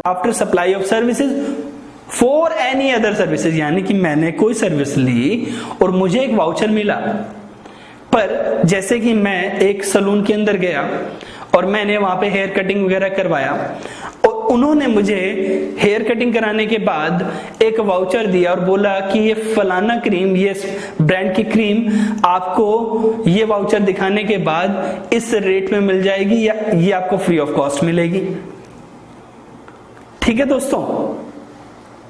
After supply of services for any other services, यानी कि मैंने कोई सर्विस ली और मुझे एक वाउचर मिला, पर जैसे कि मैं एक सलून के अंदर गया और मैंने वहां पे हेयर कटिंग वगैरह करवाया और उन्होंने मुझे हेयर कटिंग कराने के बाद एक वाउचर दिया और बोला कि ये फलाना क्रीम, ये ब्रांड की क्रीम आपको ये वाउचर दिखाने के बाद इस रेट में मिल जाएगी या ये आपको फ्री ऑफ कॉस्ट मिलेगी। ठीक है दोस्तों,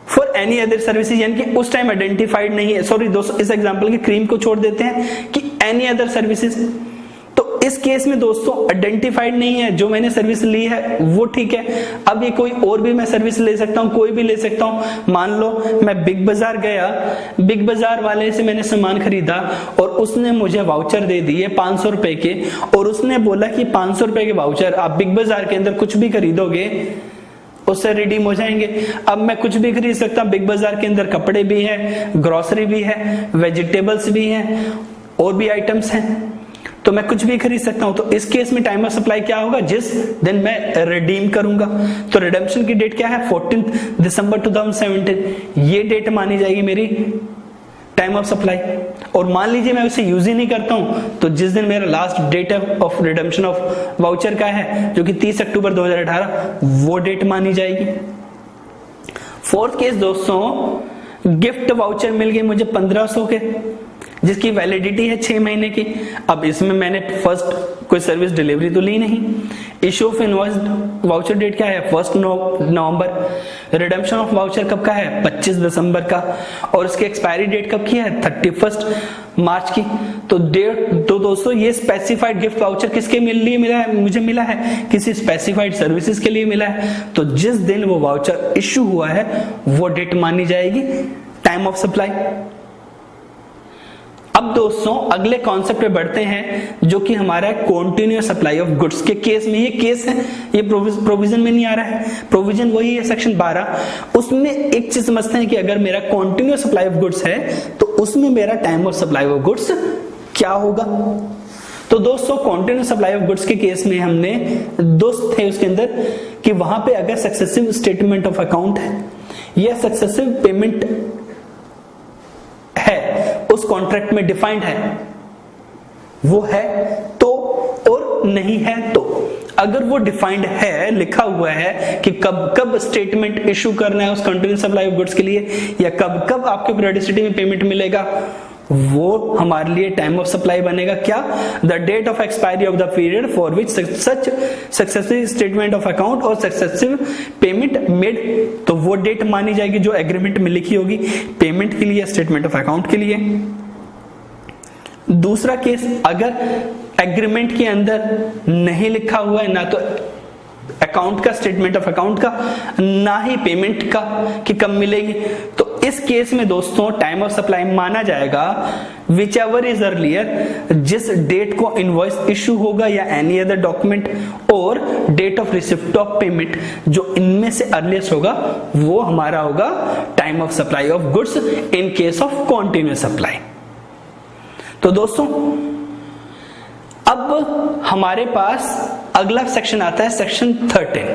फॉर एनी अदर सर्विसेज, यानी कि उस टाइम आइडेंटिफाइड नहीं है। सॉरी दोस्तों, इस एग्जांपल की क्रीम को छोड़ देते हैं कि एनी अदर सर्विसेज, तो इस केस में दोस्तों आइडेंटिफाइड नहीं है, जो मैंने सर्विस ली है वो ठीक है। अब ये कोई और भी मैं सर्विस ले सकता हूं, कोई भी ले सकता हूं। मान लो मैं बिग बाजार गया, बिग बाजार वाले से मैंने सामान खरीदा और उसने मुझे वाउचर दे दिए 500 रुपए के, और उसने बोला कि 500 रुपए के वाउचर आप बिग बाजार के अंदर कुछ भी खरीदोगे उससे रिडीम हो जाएंगे। अब मैं कुछ भी खरीद सकता हूं, बिग बाजार के अंदर कपड़े भी है, ग्रोसरी भी है, वेजिटेबल्स भी हैं और भी आइटम्स हैं, तो मैं कुछ भी खरीद सकता हूं। तो इस केस में टाइम ऑफ सप्लाई क्या होगा, जिस दिन मैं रिडीम करूंगा। तो रिडेम्पशन की डेट क्या है, 14 दिसंबर 2017, ये डेट मानी जाएगी मेरी टाइम ऑफ सप्लाई। और मान लीजिए मैं उसे यूज ही नहीं करता हूं, तो जिस दिन मेरा last date of redemption of voucher का है, जो कि 30 अक्टूबर 2018, वो डेट मानी जाएगी। फोर्थ केस दोस्तों, गिफ्ट वाउचर मिल गए मुझे 1500 के, जिसकी वैलिडिटी है 6 महीने की। अब इसमें मैंने फर्स्ट कोई सर्विस डिलीवरी तो ली नहीं। Issue of invoice voucher date क्या है, 1 नवंबर। रिडेम्पशन ऑफ वाउचर कब का है, 25 दिसंबर का। और इसकी एक्सपायरी डेट कब की है, 31 मार्च की। तो दोस्तों ये स्पेसिफाइड गिफ्ट वाउचर किसके लिए मिला है, मुझे मिला है किसी स्पेसिफाइड सर्विसेज के लिए मिला है। तो जिस दिन वो वाउचर इश्यू हुआ है वो डेट मानी जाएगी टाइम ऑफ सप्लाई। अब दोस्तों अगले कॉन्सेप्ट पे बढ़ते हैं, जो कि हमारा कॉन्टिन्यूअस सप्लाई ऑफ गुड्स के केस में। ये केस है, ये प्रोविजन में नहीं आ रहा है, प्रोविजन वही है सेक्शन 12। उसमें एक चीज समझते हैं कि अगर मेरा कॉन्टिन्यूअस सप्लाई ऑफ गुड्स है तो उसमें मेरा time of supply of goods क्या होगा। तो दोस्तों कॉन्टिन्यूअस सप्लाई ऑफ गुड्स के केस में हमने दोस्त थे उसके अंदर कि वहां पे अगर सक्सेसिव स्टेटमेंट ऑफ अकाउंट है या सक्सेसिव पेमेंट है, उस कॉन्ट्रैक्ट में डिफाइंड है, वो है तो, और नहीं है तो। अगर वो डिफाइंड है, लिखा हुआ है कि कब कब स्टेटमेंट इशू करना है उस कंटिन्यूअस सप्लाई ऑफ गुड्स के लिए, या कब कब आपके पीरियोडिसिटी में पेमेंट मिलेगा, वो हमारे लिए टाइम ऑफ सप्लाई बनेगा। क्या, the date of expiry of the period for which such successive statement of account और सक्सेसिव पेमेंट मेड, तो वो डेट मानी जाएगी जो एग्रीमेंट में लिखी होगी पेमेंट के लिए, स्टेटमेंट ऑफ अकाउंट के लिए। दूसरा केस, अगर एग्रीमेंट के अंदर नहीं लिखा हुआ है ना तो अकाउंट का, स्टेटमेंट ऑफ अकाउंट का, ना ही पेमेंट का कि कब मिलेगी, तो इस केस में दोस्तों टाइम ऑफ सप्लाई माना जाएगा विच एवर इज अर्लियर, जिस डेट को इनवॉइस इशू होगा या एनी अदर डॉक्यूमेंट, और date of receipt of payment, जो इनमें से अर्लिएस्ट होगा वो हमारा होगा time of supply of goods in case of continuous supply. तो दोस्तों अब हमारे पास अगला सेक्शन आता है, सेक्शन 13,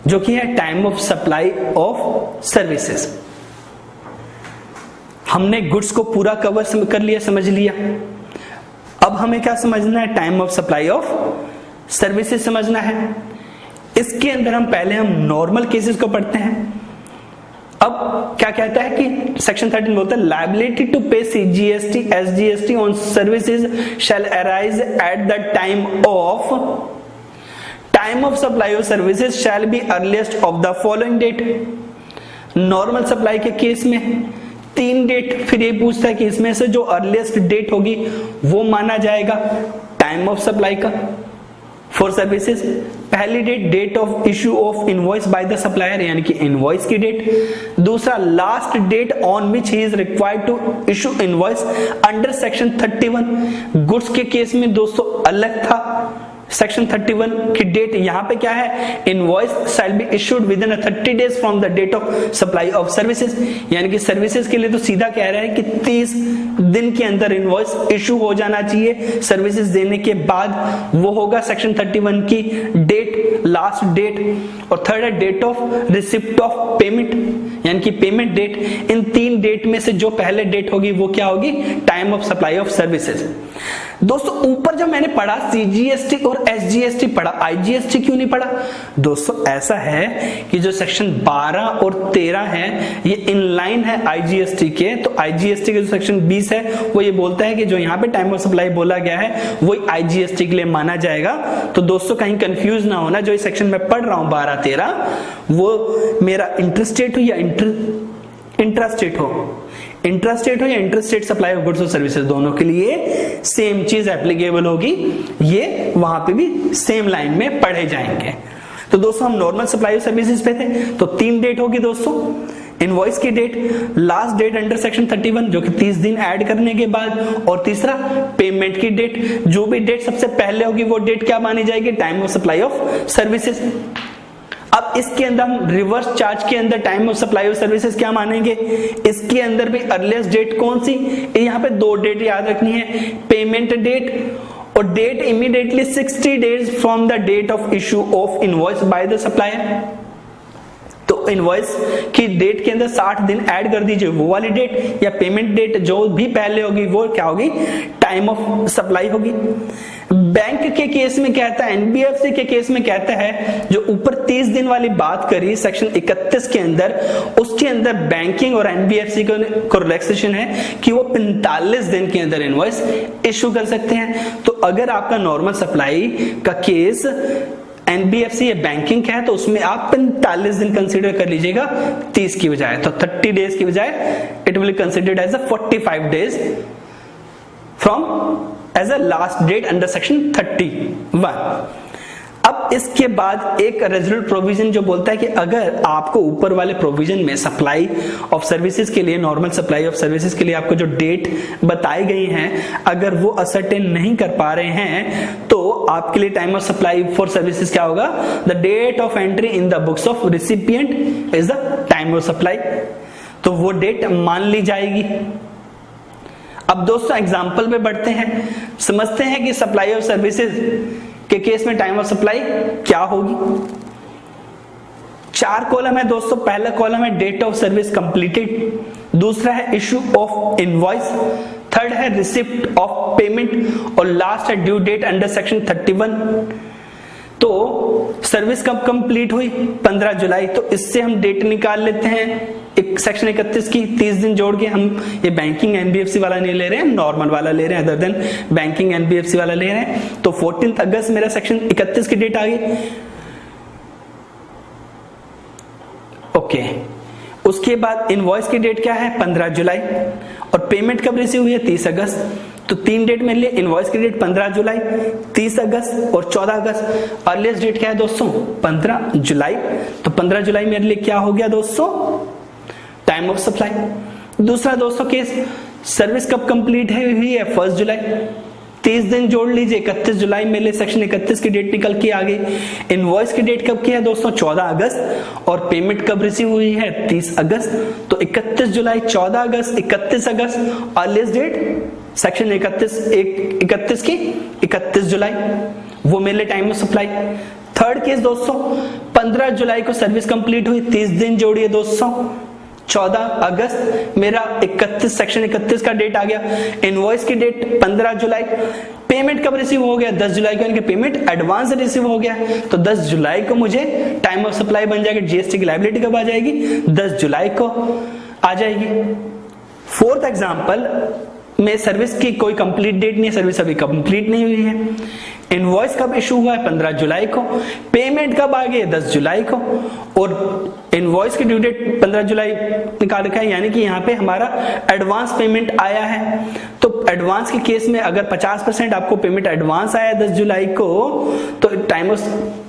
जो कि है time of supply of services. हमने गुड्स को पूरा कवर कर लिया, समझ लिया। अब हमें क्या समझना है, time of supply of services समझना है। इसके अंदर हम नॉर्मल केसेस को पढ़ते हैं। अब क्या कहता है कि सेक्शन 13 बोलता है, liability to pay CGST SGST on services shall arise at the time of supply of services shall be earliest of the following date. Normal supply के केस में 3 डेट, फिर ये पूछता है कि इसमें से जो अर्लीस्ट डेट होगी वो माना जाएगा टाइम ऑफ सप्लाई का फॉर सर्विसेज। पहली date of issue of invoice by the supplier, यानी कि इनवॉइस की डेट। दूसरा, last date on which he is required to issue invoice under section 31। Goods के केस में दोस्तों अलग था सेक्शन 31 की डेट यहाँ पे क्या है, invoice shall be issued within 30 days from the date of supply of services, यानी कि सर्विसेज के लिए तो सीधा कह रहा है कि 30 दिन के अंदर इनवॉइस इशू हो जाना चाहिए सर्विसेज देने के बाद, वो होगा सेक्शन 31 की डेट, लास्ट डेट। और थर्ड है date of receipt of payment, यानी कि पेमेंट डेट। इन 3 डेट में से जो पहले डेट होगी वो क्या होगी, time of supply of services. दोस्तों ऊपर जब मैंने पढ़ा सीजीएसटी और एसजीएसटी पढ़ा, आईजीएसटी क्यों नहीं पढ़ा? दोस्तों ऐसा है कि जो सेक्शन 12 और 13 है ये इनलाइन है आईजीएसटी के, तो आईजीएसटी के जो सेक्शन 20 है वो ये बोलता है कि जो यहाँ पे टाइम ऑफ सप्लाई बोला गया है वही आईजीएसटी के लिए माना जाएगा। तो दोस्तों कहीं कंफ्यूज ना होना, जो इस सेक्शन में पढ़ रहा हूं 12-13 वो मेरा इंटरस्टेट हो या इंट्रास्टेट हो, इंट्रास्टेट हो या इंटरस्टेट सप्लाई ऑफ गुड्स और सर्विसेज, दोनों के लिए सेम चीज एप्लीकेबल होगी, ये वहां पे भी सेम लाइन में पढ़े जाएंगे। तो दोस्तों हम नॉर्मल सप्लाई ऑफ सर्विसेज पे थे, तो 3 डेट होगी दोस्तों, इनवॉइस की date, last date under section 31 जो कि 30 दिन ऐड करने के बाद, और तीसरा पेमेंट की डेट, जो भी डेट सबसे पहले होगी वो डेट क्या मानी जाएगी, time of supply of services. अब इसके अंदर हम रिवर्स चार्ज के अंदर time of supply of services क्या मानेंगे, इसके अंदर भी अर्लीस्ट डेट कौन सी, यहाँ पे 2 डेट याद रखनी है, पेमेंट डेट और date immediately 60 days from the date of issue of invoice by the supplier. तो इनवॉइस की डेट के अंदर 60 दिन ऐड कर दीजिए, वो वाली डेट, या पेमेंट डेट जो भी पहले होगी वो क्या होगी, टाइम ऑफ सप्लाई होगी। बैंक के केस में कहता है, एनबीएफसी के केस में कहता है, जो ऊपर 30 दिन वाली बात करी सेक्शन 31 के अंदर, उसके अंदर बैंकिंग और एनबीएफसी को रिलैक्सेशन है कि वो 45 दिन के अंदर इनवॉइस इशू कर सकते हैं। तो अगर आपका नॉर्मल सप्लाई का केस एनबीएफसी या बैंकिंग का है तो उसमें आप 45 दिन कंसीडर कर लीजिएगा 30 की बजाय, तो 30 डेज की बजाय it will considered as a 45 days from as a last date under section 31। अब इसके बाद एक रेजिडुअल प्रोविजन जो बोलता है कि अगर आपको ऊपर वाले प्रोविजन में सप्लाई ऑफ सर्विसेज के लिए, नॉर्मल सप्लाई ऑफ सर्विसेज के लिए आपको जो डेट बताई गई हैं, अगर वो असर्टेन नहीं कर पा रहे हैं तो आपके लिए time of supply for services क्या होगा, the date of entry in the books of recipient is the time of supply. तो वो डेट मान ली जाएगी। अब दोस्तों एग्जाम्पल पे बढ़ते हैं, समझते हैं कि सप्लाई ऑफ सर्विसेज के केस में टाइम ऑफ सप्लाई क्या होगी। 4 कॉलम है दोस्तों, पहला कॉलम है डेट ऑफ सर्विस कंप्लीटेड, दूसरा है इशू ऑफ इनवॉइस, थर्ड है रिसिप्ट ऑफ पेमेंट और लास्ट है ड्यू डेट अंडर सेक्शन 31। तो सर्विस कब कंप्लीट हुई, 15 जुलाई, तो इससे हम डेट निकाल लेते हैं एक सेक्शन 31 की, 30 दिन जोड़ के। हम ये बैंकिंग एनबीएफसी वाला नहीं ले रहे हैं, नॉर्मल वाला ले रहे हैं, अदर देन बैंकिंग एनबीएफसी वाला ले रहे हैं। तो 14 अगस्त मेरा सेक्शन 31 की डेट आ गई। ओके, उसके बाद इनवॉइस की डेट क्या है, 15 जुलाई, और पेमेंट कब रिसीव हुई है, 30 अगस्त। तो 3 डेट मेरे लिए, इनवॉइस की डेट 15 जुलाई, 30 अगस्त और 14 अगस्त। अर्लीस्ट डेट क्या है दोस्तों, 15 जुलाई। तो 15 जुलाई मेरे लिए क्या हो गया दोस्तों, टाइम ऑफ सप्लाई। दूसरा दोस्तों केस, सर्विस कब कंप्लीट हुई है, 1 जुलाई, 30 दिन जोड़ लीजिए, 31 जुलाई मेरे लिए सेक्शन 31 की डेट निकल के आ गई। इनवॉइस की डेट कब की है दोस्तों, 14 अगस्त, और पेमेंट कब रिसीव हुई है, 30 अगस्त। तो 31 जुलाई, 14 अगस्त, 31 अगस्त, अर्लीस्ट डेट सेक्शन 31 की 31 जुलाई, वो मेरे लिए time of supply. Third case दोस्तों, 15 जुलाई को सर्विस कंप्लीट हुई, 30 दिन जोड़िए दोस्तों, 14 अगस्त मेरा 31 सेक्शन 31 का डेट आ गया। इनवॉइस की डेट 15 जुलाई, पेमेंट कब रिसीव हो गया, 10 जुलाई को, इनके पेमेंट एडवांस रिसीव हो गया, तो 10 जुलाई को मुझे टाइम ऑफ सप्लाई बन जाएगा। जीएसटी की लायबिलिटी कब आ जाएगी, 10 जुलाई को आ जाएगी। फोर्थ एग्जांपल में सर्विस की कोई कंप्लीट डेट नहीं है, सर्विस अभी कंप्लीट नहीं हुई है। इनवॉइस कब इशू हुआ है, 15 जुलाई को, पेमेंट कब आ गई है, 10 जुलाई को, और इनवॉइस की ड्यू डेट 15 जुलाई निकाल रखा है, यानी कि यहाँ पे हमारा एडवांस पेमेंट आया है। तो एडवांस के केस में अगर 50% आपको पेमेंट एडवांस आया 10 जुलाई को, तो टाइम ऑफ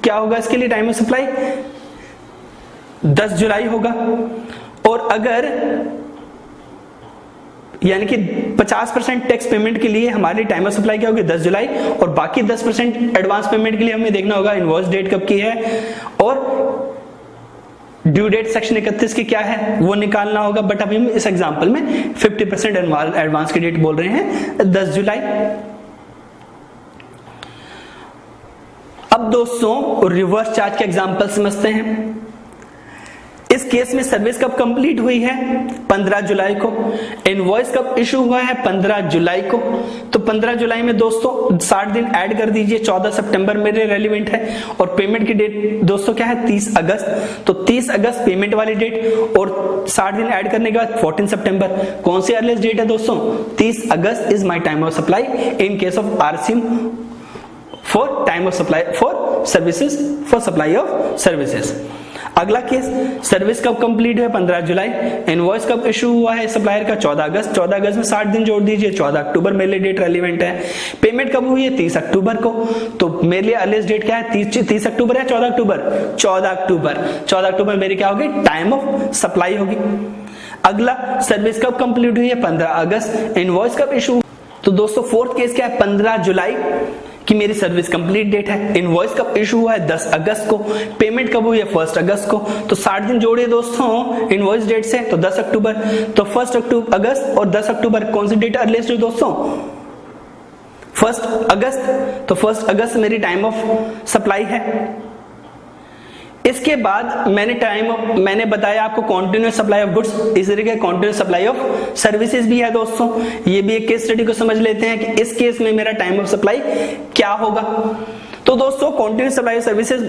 क्या होगा इसके लिए, टाइम ऑफ सप्लाई 10 जुलाई होगा। और अगर यानी कि 50% टैक्स पेमेंट के लिए हमारी टाइम ऑफ सप्लाई क्या होगी 10 जुलाई, और बाकी 10% एडवांस पेमेंट के लिए हमें देखना होगा इनवॉइस डेट कब की है और ड्यू डेट सेक्शन 31 की क्या है वो निकालना होगा। बट अभी हम इस एग्जांपल में 50% एडवांस की डेट बोल रहे हैं 10 जुलाई। अब दोस्तों रिवर्स चार्ज के एग्जांपल समझते हैं। इस केस में सर्विस कब कंप्लीट हुई है 15 जुलाई को, इनवॉइस कब इशू हुआ है 15 जुलाई को, तो 15 जुलाई में दोस्तों 60 दिन ऐड कर दीजिए, 14 सितंबर मेरे रेलिवेंट है, और पेमेंट की डेट दोस्तों क्या है 30 अगस्त, तो 30 अगस्त पेमेंट वाली डेट और 60 दिन ऐड करने के बाद 14 सितंबर, कौन सी अर्लीस्ट डेट है दोस्तों 30 अगस्त is my time of supply in case of RCM for time of supply for services for supply of services. अगला केस सर्विस कब कंप्लीट है 15 जुलाई, इनवॉइस कब इशू हुआ है सप्लायर का 14 अगस्त, 14 अगस्त में 60 दिन जोड़ दीजिए, 14 अक्टूबर मेरे लिए डेट रेलिवेंट है। पेमेंट कब हुई है 30 अक्टूबर को, तो मेरे लिए अर्लीस्ट डेट क्या है 30 अक्टूबर या 14 अक्टूबर 14 अक्टूबर 14 अक्टूबर मेरी क्या होगी टाइम ऑफ सप्लाई होगी। अगला सर्विस कब कंप्लीट हुई है 15 अगस्त, इनवॉइस कब इशू, तो दोस्तों फोर्थ केस क्या है 15 जुलाई कि मेरी सर्विस कंप्लीट डेट है, इनवॉइस कब इशू हुआ है 10 अगस्त को, पेमेंट कब हुई है 1 अगस्त को, तो 60 दिन जोड़िए दोस्तों इनवॉइस डेट से, तो 10 अक्टूबर, तो 1 अगस्त और 10 अक्टूबर कौन सी डेट अर्लीस्ट है दोस्तों 1 अगस्त, तो 1 अगस्त मेरी टाइम ऑफ सप्लाई है। इसके बाद मैंने बताया आपको कॉन्टिन्यूस सप्लाई ऑफ गुड्स, इस तरीके कॉन्टिन्यूस सप्लाई ऑफ सर्विसेज भी है दोस्तों। ये भी एक केस स्टडी को समझ लेते हैं कि इस केस में मेरा टाइम ऑफ सप्लाई क्या होगा। तो दोस्तों कॉन्टिन्यूस सप्लाई ऑफ सर्विसेज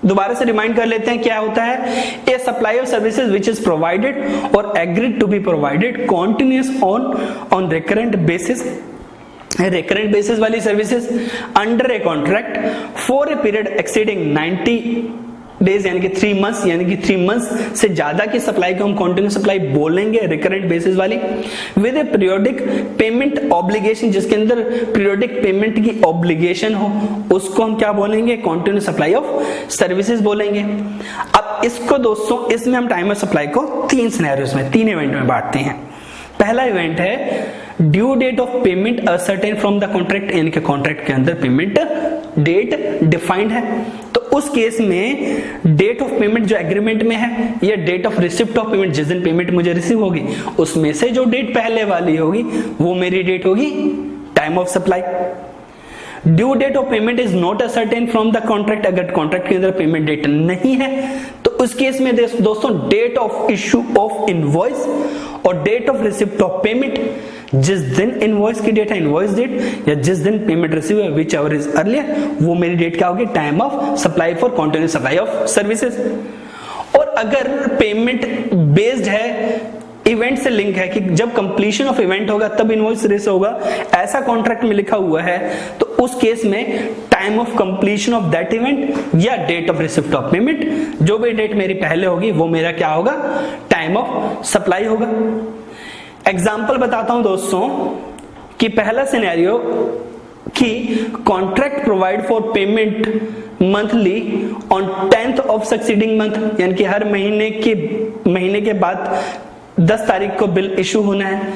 दोबारा से रिमाइंड कर लेते हैं क्या होता है, a supply of services which is provided और agreed to be provided continuous on recurrent basis, recurrent basis वाली services under a contract for a period exceeding 90 days यानी कि 3 मंथ्स, यानी कि 3 मंथ्स से ज्यादा की सप्लाई को हम कंटिन्यूस सप्लाई बोलेंगे रिकरेंट बेसिस वाली, with A periodic payment obligation, जिसके अंदर पीरियोडिक पेमेंट की ऑब्लिगेशन हो उसको हम क्या बोलेंगे कंटिन्यूस सप्लाई ऑफ सर्विसेज बोलेंगे। अब इसको दोस्तों इसमें हम टाइम ऑफ सप्लाई को 3 सिनेरियोस में 3 इवेंट में बांटते हैं। पहला इवेंट है due date of payment ascertain from the contract, यानी कि कॉन्ट्रैक्ट के अंदर पेमेंट डेट डिफाइंड है, तो उस केस में डेट ऑफ पेमेंट जो एग्रीमेंट में है या date of receipt of payment जिस दिन पेमेंट मुझे रिसीव होगी उसमें से जो डेट पहले वाली होगी वो मेरी डेट होगी time of supply. Due date of payment is not ascertain from the contract, अगर कॉन्ट्रैक्ट के अंदर पेमेंट डेट नहीं है तो उस केस में दोस्तों date of issue of invoice और date of receipt of payment, जिस दिन इनवॉइस की डेट है इनवॉइस डेट या जिस दिन पेमेंट रिसीव है विच एवर इज अर्लियर, वो मेरी डेट क्या होगी time of supply for continuous supply of services. और अगर पेमेंट बेस्ड है इवेंट से लिंक है कि जब कंप्लीशन ऑफ इवेंट होगा तब इनवॉइस रिसीव होगा, ऐसा कॉन्ट्रैक्ट में लिखा हुआ है, तो उस केस में time of completion of that event या date of receipt of payment जो भी डेट मेरी पहले होगी वो मेरा क्या होगा टाइम ऑफ सप्लाई होगा। एग्जाम्पल बताता हूं दोस्तों कि पहला सिनेरियो कि contract provide for payment monthly on 10th of succeeding month, यानी कि हर महीने के बाद 10 तारीख को बिल इशू होना है।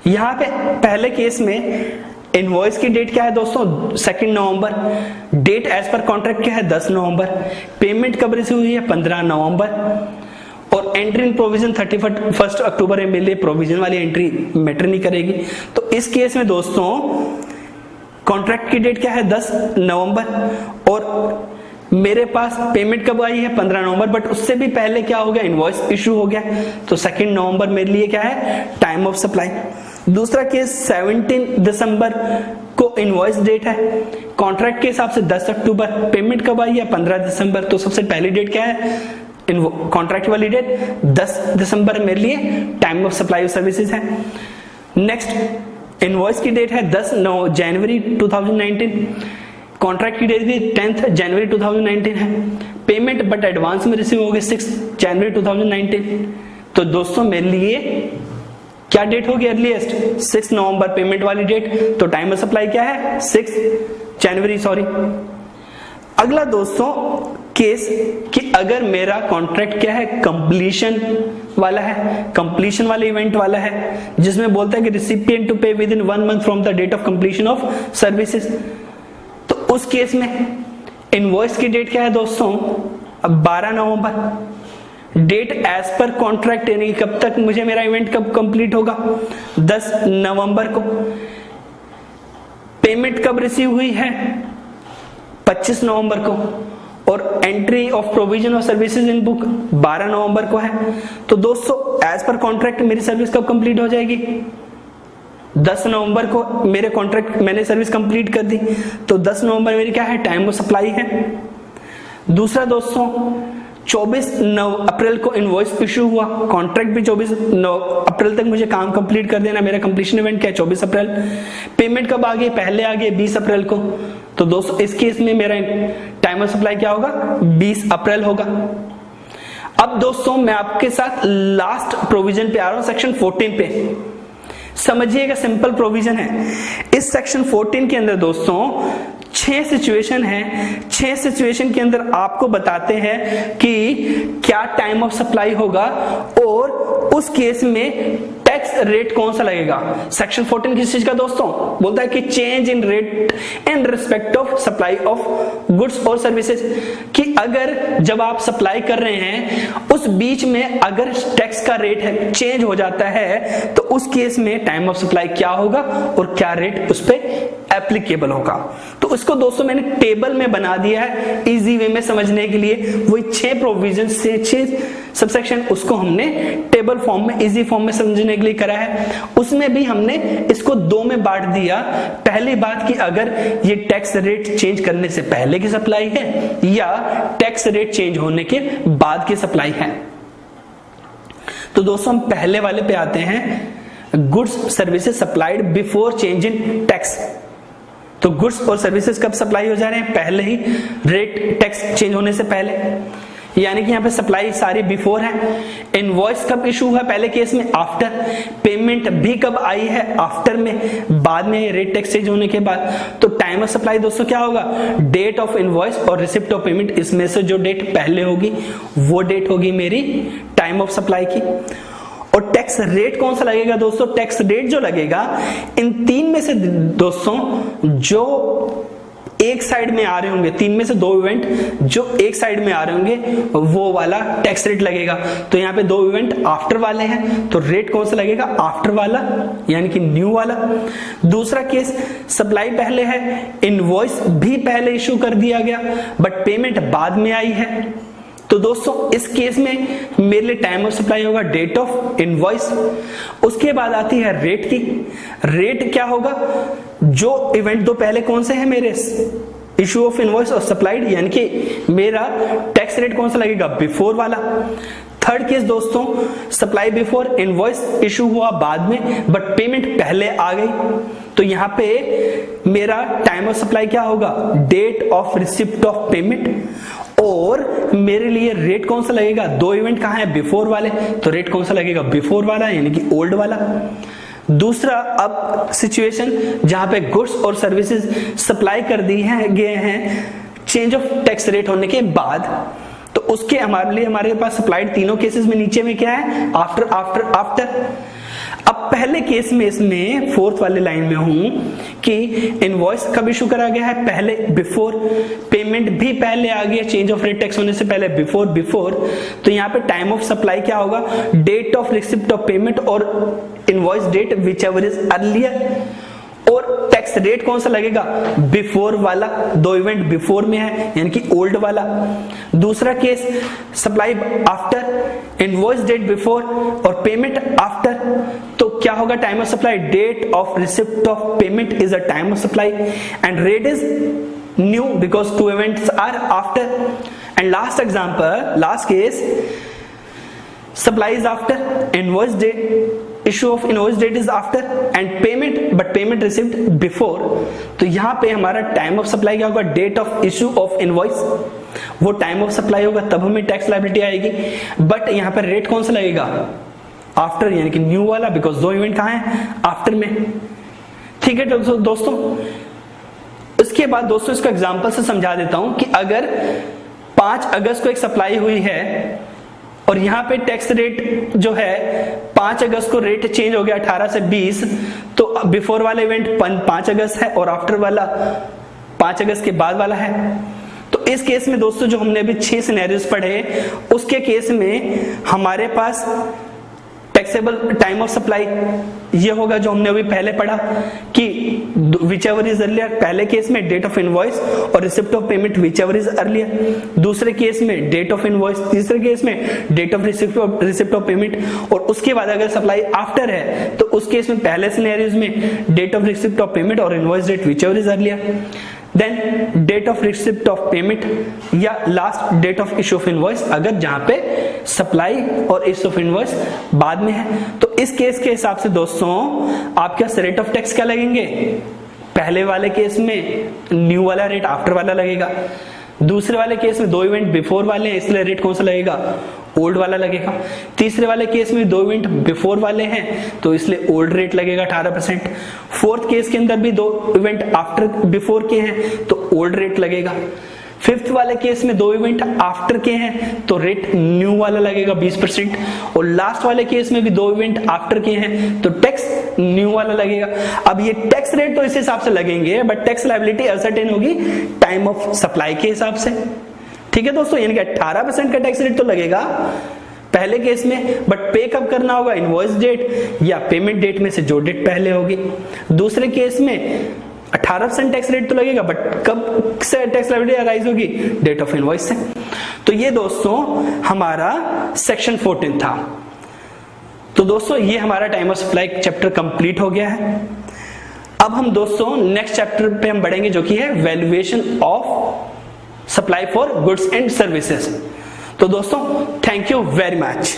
यहां पे पहले केस में इनवॉइस की डेट क्या है दोस्तों 2 नवंबर, डेट एज पर कॉन्ट्रैक्ट क्या है 10 नवंबर, पेमेंट कब रिसीव हुई है 15 नवंबर, और एंट्री इन प्रोविजन 31 अक्टूबर है, मेरे लिए प्रोविजन वाली एंट्री मैटर नहीं करेगी। तो इस केस में दोस्तों कॉन्ट्रैक्ट की डेट क्या है 10 नवंबर और मेरे पास पेमेंट कब आई है 15 नवंबर, बट उससे भी पहले क्या हो गया इनवॉइस इशू हो गया, तो 2 नवंबर मेरे लिए क्या है टाइम ऑफ सप्लाई। दूसरा केस 17 दिसंबर को इनवॉइस डेट है, कॉन्ट्रैक्ट के हिसाब से 10 अक्टूबर, पेमेंट कब आई है 15 दिसंबर, तो सबसे पहली डेट क्या है कॉन्ट्रैक्ट वाली डेट 10 दिसंबर मेरे लिए time of supply of services है। नेक्स्ट इनवॉइस की डेट है 10 जनवरी 2019, कॉन्ट्रैक्ट की डेट भी 10 जनवरी 2019 है, पेमेंट बट एडवांस में रिसीव होगी 6 जनवरी 2019, तो दोस्तों मेरे लिए क्या डेट होगी अर्लीस्ट 6 नवंबर पेमेंट वाली डेट, तो टाइम ऑफ सप्लाई क्या है 6 जनवरी सॉरी। अगला दोस्तों केस कि अगर मेरा कॉन्ट्रैक्ट क्या है, कंप्लीशन वाला है, कंप्लीशन वाले इवेंट वाला है, जिसमें बोलता है कि recipient to pay within 1 month from the date of completion of services, तो उस केस में इनवॉइस की डेट क्या है दोस्तों, अब 12 नवंबर। डेट एज पर कॉन्ट्रैक्ट यानी कब तक मुझे मेरा इवेंट कब कंप्लीट होगा, 10 नवंबर को। पेमेंट कब रिसीव हुई है, 25 नवंबर को, और entry of provision of services in book 12 नवंबर को है। तो दोस्तों एज पर कॉन्ट्रैक्ट मेरी सर्विस कब कंप्लीट हो जाएगी, 10 नवंबर को मेरे कॉन्ट्रैक्ट मैंने सर्विस कंप्लीट कर दी, तो 10 नवंबर मेरी क्या है, टाइम ऑफ सप्लाई है। दूसरा दोस्तों 24 अप्रैल को इनवॉइस इशू हुआ, कॉन्ट्रैक्ट भी 24 अप्रैल तक मुझे काम कंप्लीट कर देना, मेरा कंप्लीशन इवेंट क्या है 24 अप्रैल। पेमेंट कब आ गई, पहले आ गई 20 अप्रैल को, तो दोस्तों इस केस में मेरा टाइम ऑफ सप्लाई क्या होगा, 20 अप्रैल होगा। अब दोस्तों मैं आपके साथ लास्ट प्रोविजन पे आ रहा हूं, सेक्शन 14 पे। समझिएगा, सिंपल प्रोविजन है। इस सेक्शन 14 के अंदर दोस्तों 6 सिचुएशन है। 6 सिचुएशन के अंदर आपको बताते हैं कि क्या टाइम ऑफ सप्लाई होगा और उस केस में टैक्स रेट कौन सा लगेगा। सेक्शन 14 किस चीज का दोस्तों, बोलता है कि change in rate in respect of supply of goods और सर्विसेज, कि अगर जब आप सप्लाई कर रहे हैं उस बीच में अगर टैक्स का रेट है चेंज हो जाता है, तो उस केस में टाइम ऑफ सप्लाई क्या होगा और क्या रेट उस पर एप्लीकेबल होगा। तो इसको दोस्तों मैंने टेबल में बना दिया है इजी वे में समझने के लिए। वही 6 प्रोविजन से 6 सबसेक्शन उसको हमने टेबल फॉर्म में इजी फॉर्म में समझने के लिए करा है। उसमें भी हमने इसको 2 में बांट दिया। पहली बात कि अगर ये टैक्स रेट चेंज करने से पहले की सप्लाई है या टैक्स रेट चेंज होने के बाद की सप्लाई है। तो दोस्तों हम पहले वाले पे आते हैं, goods services supplied before change in tax. तो गुड्स और सर्विसेज कब सप्लाई हो जा रहे हैं, पहले ही, रेट टैक्स चेंज होने से पहले, यानी कि यहाँ पे सप्लाई सारी बिफोर है। इनवॉइस कब इशू हुआ, पहले केस में आफ्टर। पेमेंट भी कब आई है, आफ्टर में, बाद में रेट टैक्स चेंज होने के बाद। तो टाइम ऑफ सप्लाई दोस्तों क्या होगा, डेट ऑफ इनवॉइस और रिसिप्ट ऑफ पेमेंट, इसमें से जो डेट पहले होगी वो डेट होगी मेरी टाइम ऑफ सप्लाई की। और टैक्स रेट कौन सा लगेगा दोस्तों, टैक्स रेट जो लगेगा इन 3 में से दोस्तों जो एक साइड में आ रहे होंगे, 3 में से 2 इवेंट जो एक साइड में आ रहे होंगे वो वाला टैक्स रेट लगेगा। तो यहाँ पे 2 इवेंट आफ्टर वाले हैं, तो रेट कौन सा लगेगा, आफ्टर वाला यानी कि न्यू वाला। दूसरा केस सप्लाई पहले है, इनवॉइस भी पहले इशू कर दिया गया बट पेमेंट बाद में आई है। तो दोस्तों इस केस में मेरे लिए टाइम ऑफ सप्लाई होगा डेट ऑफ इनवॉइस। उसके बाद आती है रेट की। रेट क्या होगा, जो इवेंट 2 पहले कौन से हैं मेरे, इशू ऑफ इनवॉइस और सप्लाइड, यानी कि मेरा टैक्स रेट कौन सा लगेगा, बिफोर वाला। थर्ड केस दोस्तों सप्लाई बिफोर, इनवॉइस इशू हुआ बाद में बट पेमेंट पहले आ गई, तो यहां पे मेरा टाइम ऑफ सप्लाई क्या होगा, date of receipt of payment. और मेरे लिए रेट कौन सा लगेगा, 2 इवेंट कहां है, बिफोर वाले, तो रेट कौन सा लगेगा, बिफोर वाला यानी कि ओल्ड वाला। दूसरा अब सिचुएशन जहां पे गुड्स और सर्विसेज सप्लाई कर दी हैं गए हैं चेंज ऑफ टैक्स रेट होने के बाद, तो उसके हमारे पास सप्लाइड तीनों केसेस में नीचे में क्या है, आफ्टर आफ्टर आफ्टर। अब पहले केस में इसमें 4th वाले लाइन में हूं कि इनवॉइस कब इशू करा गया है, पहले बिफोर। पेमेंट भी पहले आ गया चेंज ऑफ रेट टैक्स होने से पहले, बिफोर। तो यहाँ पे टाइम ऑफ सप्लाई क्या होगा, date of receipt of payment और invoice date whichever is earlier. और टैक्स रेट कौन सा लगेगा, बिफोर वाला, 2 इवेंट बिफोर में है यानी कि ओल्ड वाला। दूसरा case supply after, invoice date before और पेमेंट आफ्टर, तो क्या होगा time of supply, date of receipt of payment is a time of supply and rate is new because 2 events are after. And last example, last case supply is after, invoice date, issue of invoice date is after and payment received before। तो यहाँ पे हमारा time of supply क्या होगा, date of issue of invoice, वो time of supply होगा तब हमें टैक्स लायबिलिटी आएगी। बट यहाँ पर रेट कौन सा लगेगा, आफ्टर यानी कि न्यू वाला, बिकॉज 2 इवेंट कहाँ है, आफ्टर में। ठीक है दोस्तों, इसके बाद दोस्तों इसको एग्जांपल से समझा देता हूं कि अगर 5 अगस्त को एक सप्लाई हुई है और यहाँ पे टैक्स रेट जो है 5 अगस्त को रेट चेंज हो गया 18 से 20, तो बिफोर वाला इवेंट 5 अगस्त है और आफ्टर वाला 5 अगस्त के बाद वाला है। तो इस केस में दोस्तों जो हमने अभी 6 सिनेरियोस पढ़े, उसके केस में हमारे पास टैक्सेबल टाइम ऑफ सप्लाई ये होगा जो हमने अभी पहले पढ़ा कि whichever is earlier, पहले केस में डेट ऑफ इनवॉइस और receipt of payment whichever is earlier, दूसरे केस में डेट ऑफ इनवॉइस, तीसरे केस में date of receipt of payment, और उसके बाद अगर सप्लाई आफ्टर है तो उस केस में पहले सिनेरियोज में date of receipt of payment और invoice date whichever is earlier, then date of receipt of payment या last date of issue of invoice अगर जहां पे सप्लाई और इशू ऑफ इनवॉइस बाद में है। तो इस केस के हिसाब से दोस्तों आपके रेट ऑफ टैक्स क्या लगेंगे, पहले वाले केस में न्यू वाला रेट आफ्टर वाला लगेगा, दूसरे वाले केस में 2 इवेंट बिफोर वाले हैं इसलिए रेट कौन सा लगेगा, ओल्ड वाला लगेगा, तीसरे वाले केस में 2 इवेंट बिफोर वाले हैं तो इसलिए ओल्ड रेट लगेगा 18%, फोर्थ केस के अंदर भी 2 इवेंट आफ्टर बिफोर के हैं तो ओल्ड रेट लगेगा, फिफ्थ वाले केस में 2 इवेंट आफ्टर के हैं तो रेट न्यू वाला लगेगा 20%, और लास्ट वाले केस में भी 2 इवेंट आफ्टर के हैं तो टैक्स न्यू वाला लगेगा। अब ये टैक्स रेट तो इस हिसाब से लगेंगे बट टैक्स लायबिलिटी असर्टेन होगी टाइम ऑफ सप्लाई के हिसाब से। ठीक है दोस्तों, यानी कि 18% का टैक्स रेट तो लगेगा पहले केस में, बट पे कब करना होगा, इनवॉइस डेट या पेमेंट डेट में से जो डेट पहले होगी। दूसरे केस में 18% टैक्स रेट तो लगेगा बट कब से टैक्स लायबिलिटी अराइज होगी, डेट ऑफ इनवॉइस से। तो ये दोस्तों हमारा सेक्शन 14 था। तो दोस्तों ये हमारा time of supply chapter complete हो गया है। अब हम दोस्तों नेक्स्ट चैप्टर पे हम बढ़ेंगे जो कि है valuation of supply for goods and services. तो दोस्तों थैंक यू वेरी मच।